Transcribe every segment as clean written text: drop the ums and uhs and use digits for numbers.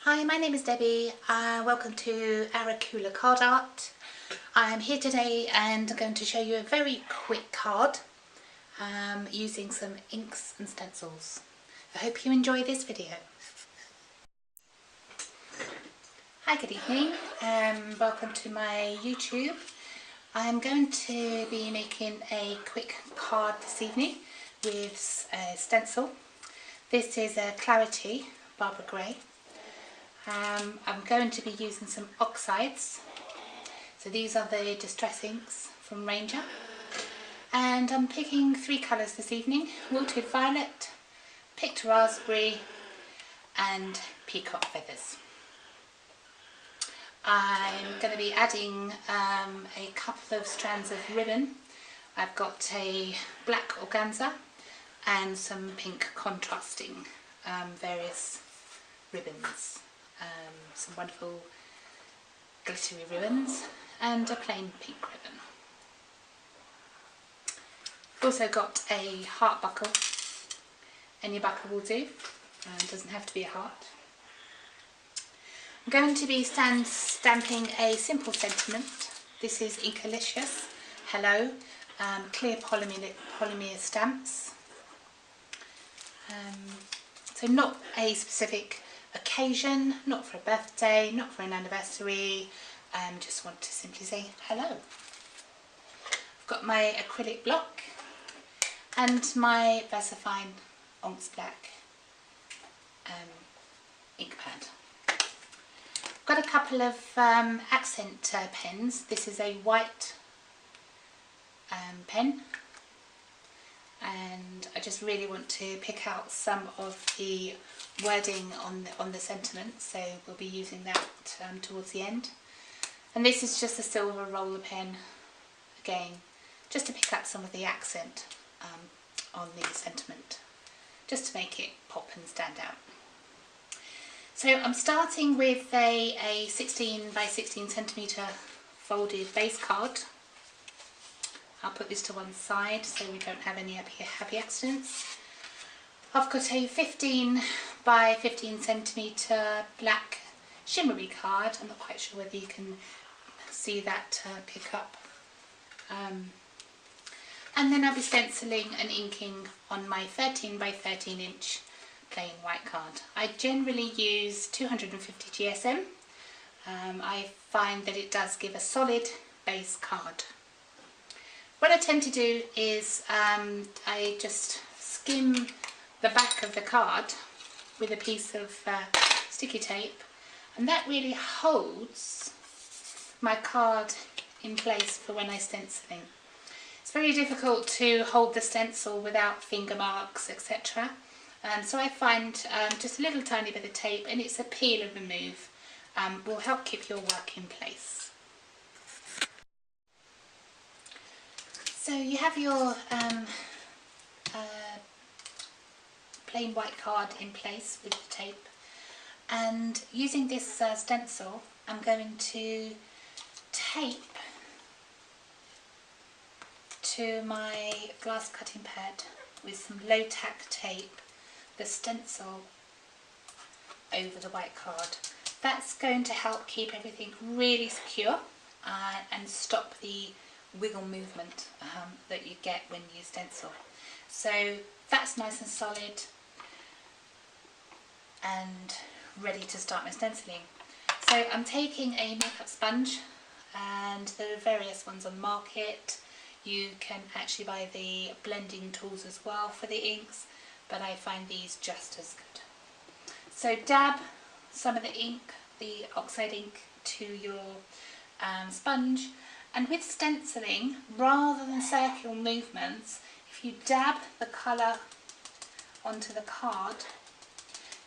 Hi, my name is Debbie. Welcome to Arakoola Card Art. I'm here today and I'm going to show you a very quick card using some inks and stencils. I hope you enjoy this video. Hi, good evening. Welcome to my YouTube. I'm going to be making a quick card this evening with a stencil. This is a Clarity Barbara Grey. I'm going to be using some Oxides. So these are the Distress Inks from Ranger. And I'm picking three colours this evening: Wilted Violet, Picked Raspberry and Peacock Feathers. I'm going to be adding a couple of strands of ribbon. I've got a black organza and some pink contrasting various ribbons. Some wonderful glittery ribbons and a plain pink ribbon. I've also got a heart buckle. Any buckle will do, it doesn't have to be a heart. I'm going to be stamping a simple sentiment. This is Inkalicious Hello, clear polymer stamps. So not a specific occasion, not for a birthday, not for an anniversary, just want to simply say hello. I've got my acrylic block and my VersaFine Onks Black ink pad. I've got a couple of accent pens. This is a white pen, and I just really want to pick out some of the wording on the sentiment, so we'll be using that towards the end. And this is just a silver roller pen, again just to pick up some of the accent on the sentiment, just to make it pop and stand out. So I'm starting with a 16 by 16 centimetre folded base card. I'll put this to one side so we don't have any happy accidents. I've got a 15 by 15 centimetre black shimmery card. I'm not quite sure whether you can see that pick up. And then I'll be stenciling and inking on my 13 by 13 inch plain white card. I generally use 250 GSM. I find that it does give a solid base card. What I tend to do is I just skim the back of the card with a piece of sticky tape, and that really holds my card in place for when I'm stenciling. It's very difficult to hold the stencil without finger marks, etc. So I find just a little tiny bit of tape, and it's a peel and remove, will help keep your work in place. So you have your plain white card in place with the tape, and using this stencil I'm going to tape to my glass cutting pad with some low tack tape the stencil over the white card. That's going to help keep everything really secure and stop the wiggle movement that you get when you stencil. So that's nice and solid and ready to start my stenciling. So I'm taking a makeup sponge, and there are various ones on the market. You can actually buy the blending tools as well for the inks, but I find these just as good. So dab some of the ink, the oxide ink, to your sponge, and with stenciling, rather than circular movements, if you dab the colour onto the card,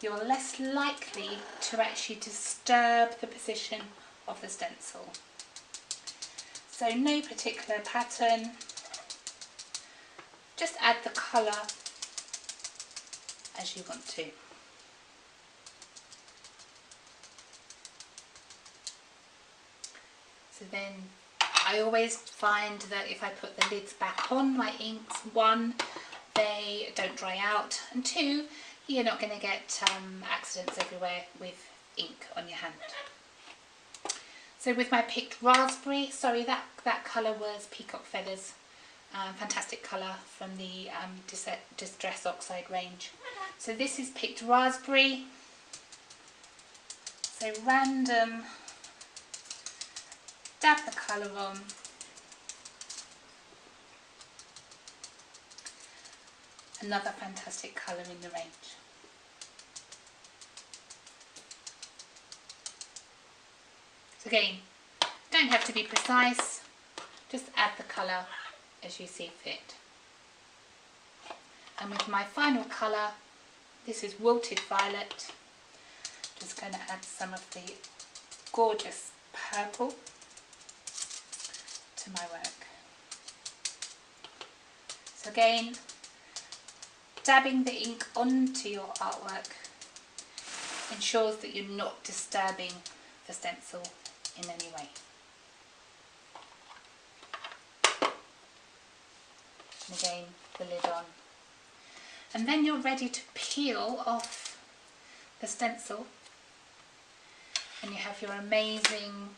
you're less likely to actually disturb the position of the stencil. So no particular pattern, just add the colour as you want to. So then I always find that if I put the lids back on my inks, one, they don't dry out, and two, you're not going to get accidents everywhere with ink on your hand. So with my picked raspberry, sorry, that colour was Peacock Feathers. Fantastic colour from the Distress Oxide range. So this is picked raspberry. So random, dab the colour on. Another fantastic colour in the range. So again, don't have to be precise, just add the colour as you see fit. And with my final colour, this is Wilted Violet, just going to add some of the gorgeous purple to my work. So again, dabbing the ink onto your artwork ensures that you're not disturbing the stencil in any way. And again, the lid on. And then you're ready to peel off the stencil, and you have your amazing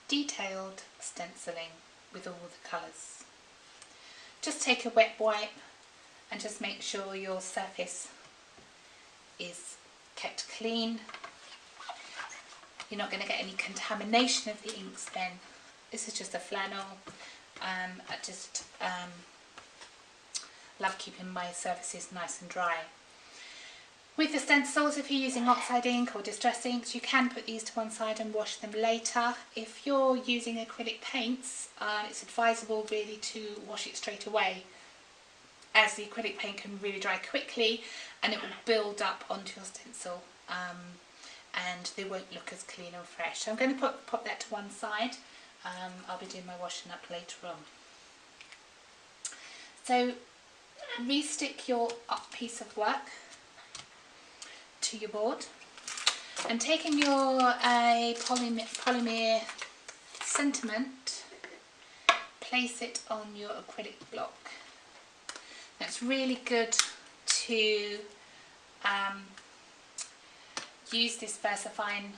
detailed stenciling with all the colours. Just take a wet wipe and just make sure your surface is kept clean. You're not going to get any contamination of the inks then. This is just a flannel. I just love keeping my surfaces nice and dry. With the stencils, if you're using Oxide ink or Distress inks, you can put these to one side and wash them later. If you're using acrylic paints, it's advisable really to wash it straight away, as the acrylic paint can really dry quickly and it will build up onto your stencil, and they won't look as clean and fresh. So I'm going to pop that to one side. I'll be doing my washing up later on. So re-stick your piece of work to your board, and taking your polymer sentiment, place it on your acrylic block. That's really good to use this VersaFine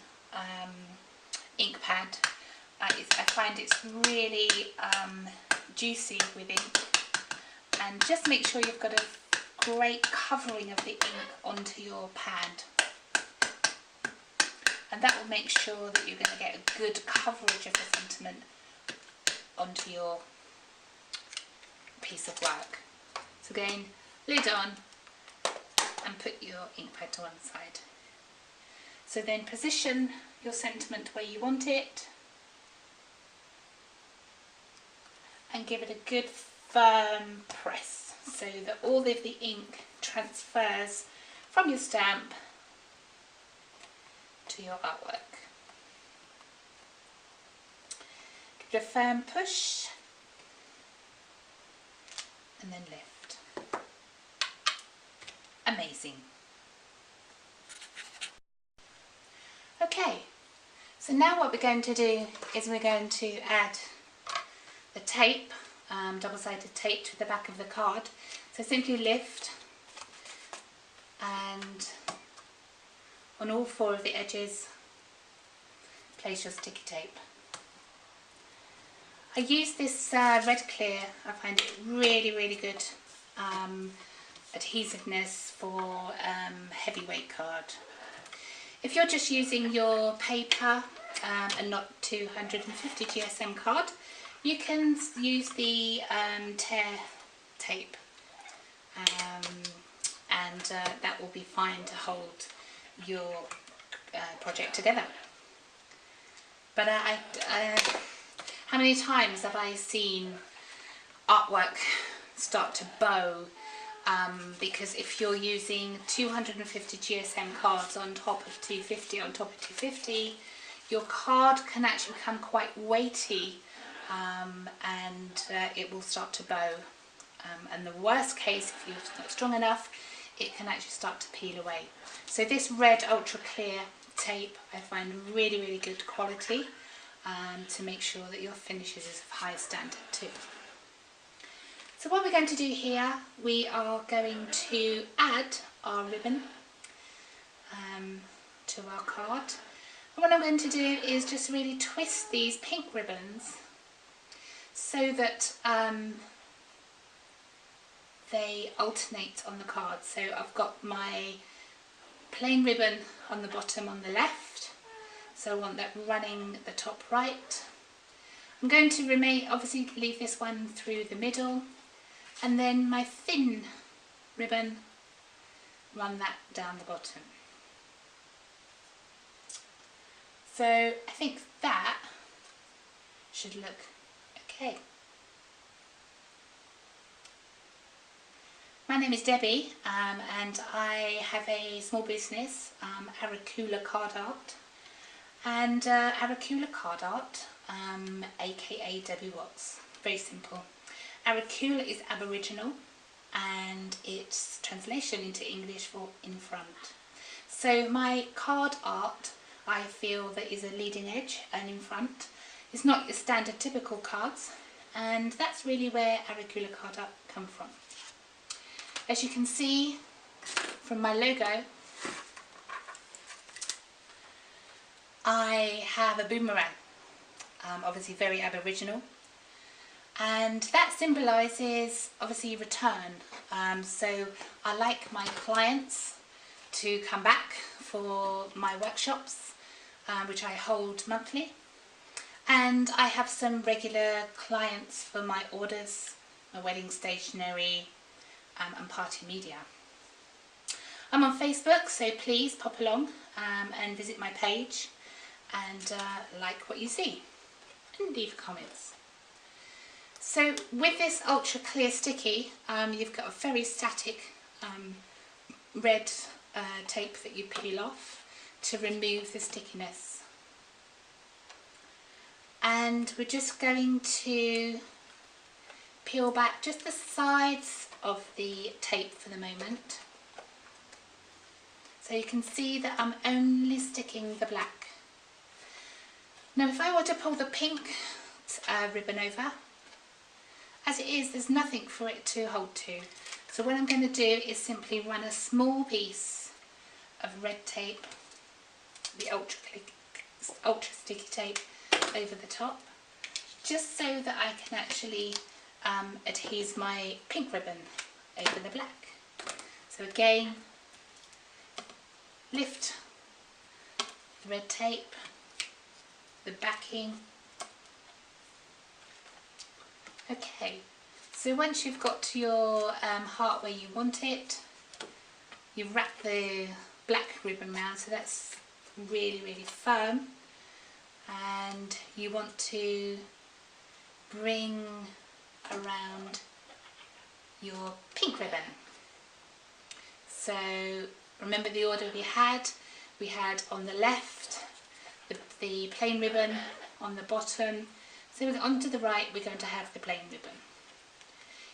ink pad. I find it's really juicy with ink, and just make sure you've got a great covering of the ink onto your pad, and that will make sure that you're going to get a good coverage of the sentiment onto your piece of work. So again, lid on and put your ink pad to one side. So then position your sentiment where you want it and give it a good firm press so that all of the ink transfers from your stamp to your artwork. Give it a firm push and then lift. Amazing. Okay, so now what we're going to do is we're going to add the tape, double-sided tape, to the back of the card. So simply lift, and on all four of the edges place your sticky tape. I use this red clear. I find it really good adhesiveness for heavyweight card. If you're just using your paper and not 250 GSM card, you can use the tear tape, and that will be fine to hold your project together. But how many times have I seen artwork start to bow? Because if you're using 250 GSM cards on top of 250 on top of 250, your card can actually become quite weighty, and it will start to bow. And the worst case, if you're not strong enough, it can actually start to peel away. So this red ultra clear tape I find really good quality, to make sure that your finishes is of high standard too. So what we're going to do here, we are going to add our ribbon. to our card. And what I'm going to do is just really twist these pink ribbons so that they alternate on the card. So I've got my plain ribbon on the bottom on the left, so I want that running the top right. I'm going to obviously leave this one through the middle, and then my thin ribbon, run that down the bottom. So I think that should look okay. My name is Debbie, and I have a small business, Arakoola Card Art, and Arakoola Card Art, aka Debbie Watts. Very simple. Arakoola is Aboriginal, and its translation into English for in front. So my card art, I feel that is a leading edge and in front. It's not your standard typical cards, and that's really where Arakoola Card Art come from. As you can see from my logo, I have a boomerang, obviously very Aboriginal, and that symbolises obviously return. So I like my clients to come back for my workshops, which I hold monthly, and I have some regular clients for my orders, my wedding stationery, and party media. I'm on Facebook, so please pop along and visit my page and like what you see and leave comments. So with this ultra clear sticky, you've got a very static red tape that you peel off to remove the stickiness, and we're just going to peel back just the sides of the tape for the moment, so you can see that I'm only sticking the black. Now if I were to pull the pink ribbon over, as it is, there's nothing for it to hold to, so what I'm going to do is simply run a small piece of red tape, the ultra sticky tape, over the top, just so that I can actually adhere my pink ribbon over the black. So again, lift the red tape, the backing. Okay, so once you've got to your heart where you want it, you wrap the black ribbon around so that's really firm, and you want to bring around your pink ribbon. So remember the order we had on the left the plain ribbon, on the bottom, so onto the right we're going to have the plain ribbon.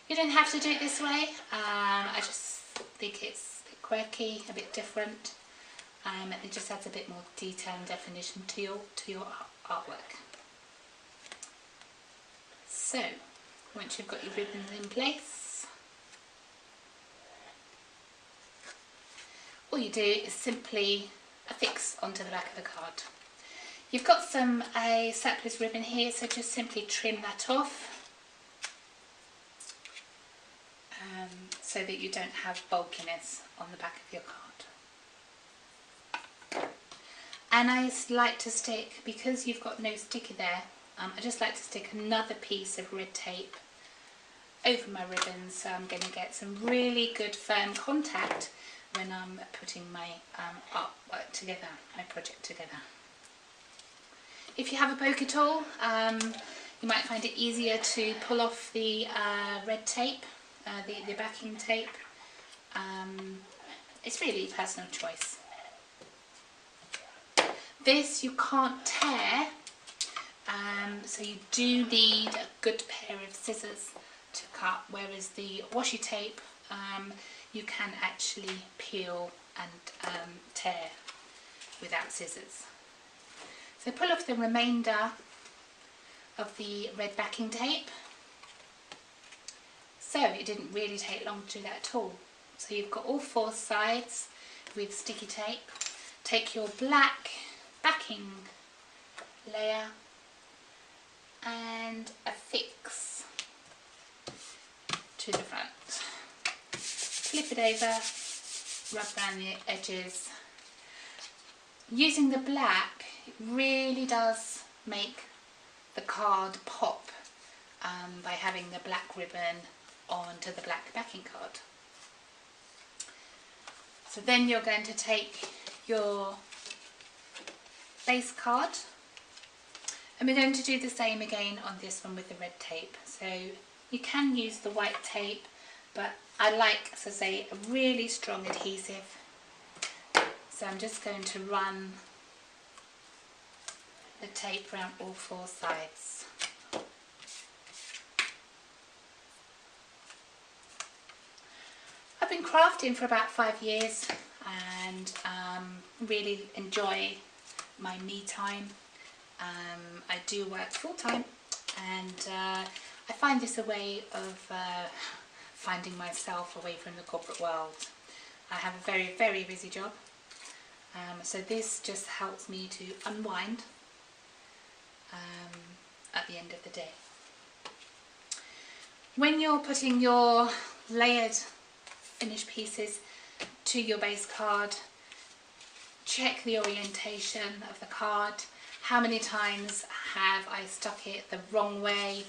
You don't have to do it this way, I just think it's a bit quirky, a bit different, and it just adds a bit more detail and definition to your artwork. So once you've got your ribbons in place, all you do is simply affix onto the back of the card. You've got a surplus ribbon here, so just simply trim that off so that you don't have bulkiness on the back of your card. And I like to stick, because you've got no sticky there, I just like to stick another piece of red tape over my ribbon, so I'm going to get some really good firm contact when I'm putting my artwork together, my project together. If you have a poker tool, you might find it easier to pull off the red tape, the backing tape. It's really personal choice. This you can't tear, so you do need a good pair of scissors to cut, whereas the washi tape you can actually peel and tear without scissors. So pull off the remainder of the red backing tape. So it didn't really take long to do that at all. So you've got all four sides with sticky tape. take your black backing layer and affix to the front. Flip it over, rub around the edges. Using the black, it really does make the card pop by having the black ribbon onto the black backing card. So then you're going to take your base card, and we're going to do the same again on this one with the red tape. So you can use the white tape, but I like, as I say, a really strong adhesive. So I'm just going to run the tape around all four sides. I've been crafting for about 5 years and really enjoy my me time. I do work full time, and I find this a way of finding myself away from the corporate world. I have a very, very busy job, so this just helps me to unwind at the end of the day. When you're putting your layered finished pieces to your base card, check the orientation of the card. How many times have I stuck it the wrong way?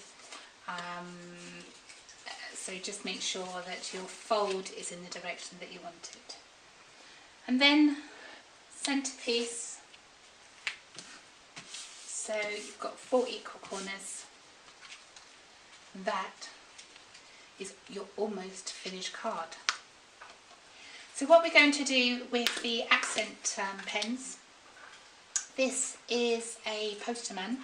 So just make sure that your fold is in the direction that you want it. And then centerpiece. So you've got 4 equal corners. That is your almost finished card. So what we're going to do with the accent pens, this is a Posterman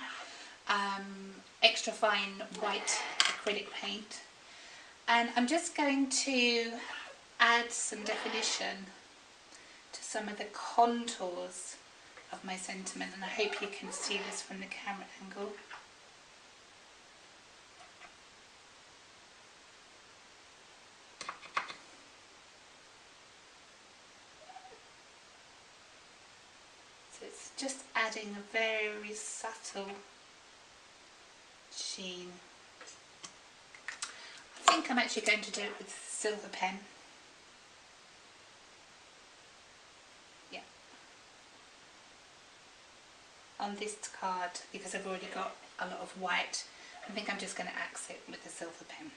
extra fine white acrylic paint, and I'm just going to add some definition to some of the contours of my sentiment, and I hope you can see this from the camera angle. So it's just adding a very subtle sheen. I think I'm actually going to do it with a silver pen. Yeah. On this card, because I've already got a lot of white, I think I'm just going to accent with a silver pen.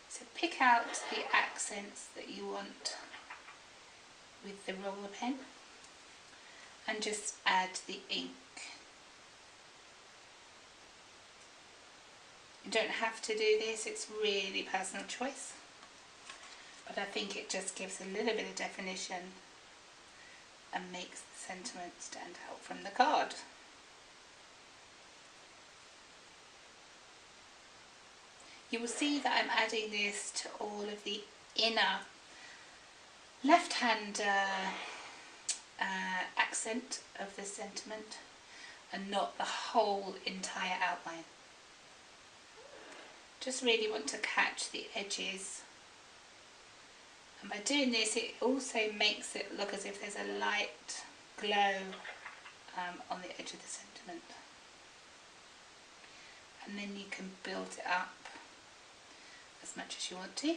So pick out the accents that you want with the roller pen and just add the ink. You don't have to do this, it's really personal choice, but I think it just gives a little bit of definition and makes the sentiment stand out from the card. You will see that I'm adding this to all of the inner left-hand accent of the sentiment and not the whole entire outline. Just really want to catch the edges, and by doing this it also makes it look as if there's a light glow on the edge of the sentiment, and then you can build it up as much as you want to.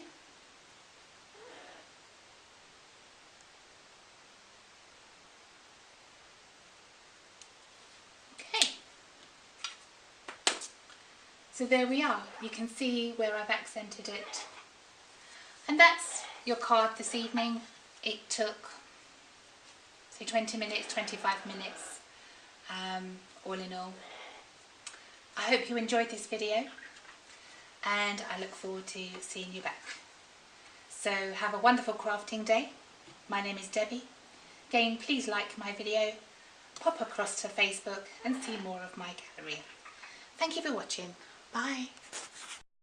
So there we are, you can see where I've accented it. And that's your card this evening. It took, say, 20 minutes, 25 minutes, all in all. I hope you enjoyed this video, and I look forward to seeing you back. So have a wonderful crafting day. My name is Debbie. Again, please like my video, pop across to Facebook and see more of my gallery. Thank you for watching. Bye.